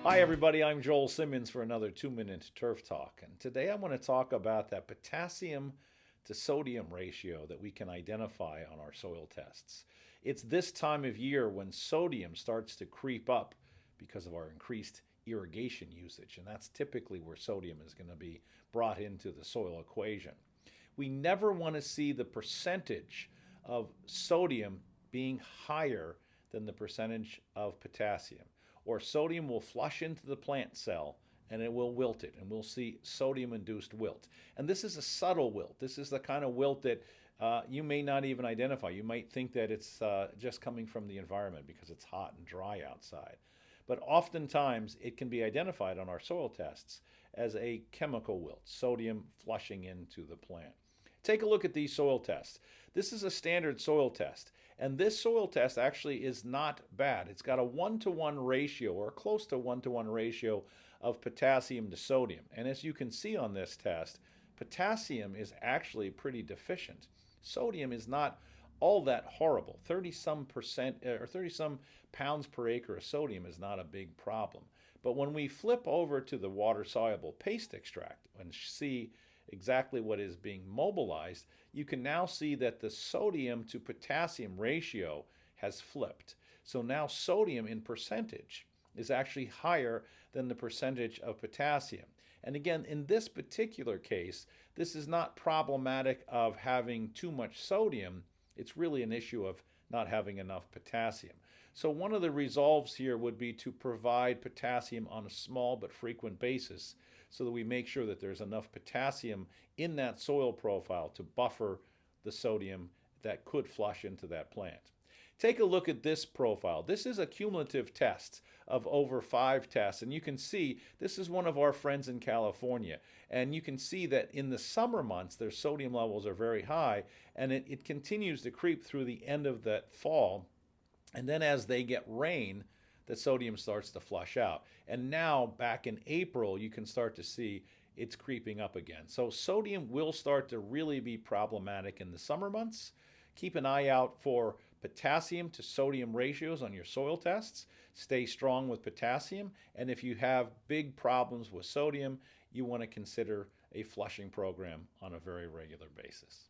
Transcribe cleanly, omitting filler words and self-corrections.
Hi everybody, I'm Joel Simmons for another 2-minute Turf Talk. And today I want to talk about that potassium to sodium ratio that we can identify on our soil tests. It's this time of year when sodium starts to creep up because of our increased irrigation usage, and that's typically where sodium is going to be brought into the soil equation. We never want to see the percentage of sodium being higher than the percentage of potassium, or sodium will flush into the plant cell and it will wilt it, and we'll see sodium-induced wilt. And this is a subtle wilt. This is the kind of wilt that you may not even identify. You might think that it's just coming from the environment because it's hot and dry outside. But oftentimes it can be identified on our soil tests as a chemical wilt, sodium flushing into the plant. Take a look at these soil tests. This is a standard soil test, and this soil test actually is not bad. It's got a 1-to-1 ratio, or close to 1-to-1 ratio, of potassium to sodium. And as you can see on this test, potassium is actually pretty deficient. Sodium is not all that horrible. 30-some percent or 30-some pounds per acre of sodium is not a big problem. But when we flip over to the water-soluble paste extract and see exactly what is being mobilized, you can now see that the sodium to potassium ratio has flipped. So now sodium in percentage is actually higher than the percentage of potassium. And again, in this particular case, this is not problematic of having too much sodium. It's really an issue of not having enough potassium. So one of the resolves here would be to provide potassium on a small but frequent basis so that we make sure that there's enough potassium in that soil profile to buffer the sodium that could flush into that plant. Take a look at this profile. This is a cumulative test of over 5 tests, and you can see this is one of our friends in California. And you can see that in the summer months, their sodium levels are very high, and it continues to creep through the end of that fall. And then as they get rain, the sodium starts to flush out. And now, back in April, you can start to see it's creeping up again. So sodium will start to really be problematic in the summer months. Keep an eye out for potassium to sodium ratios on your soil tests. Stay strong with potassium. And if you have big problems with sodium, you want to consider a flushing program on a very regular basis.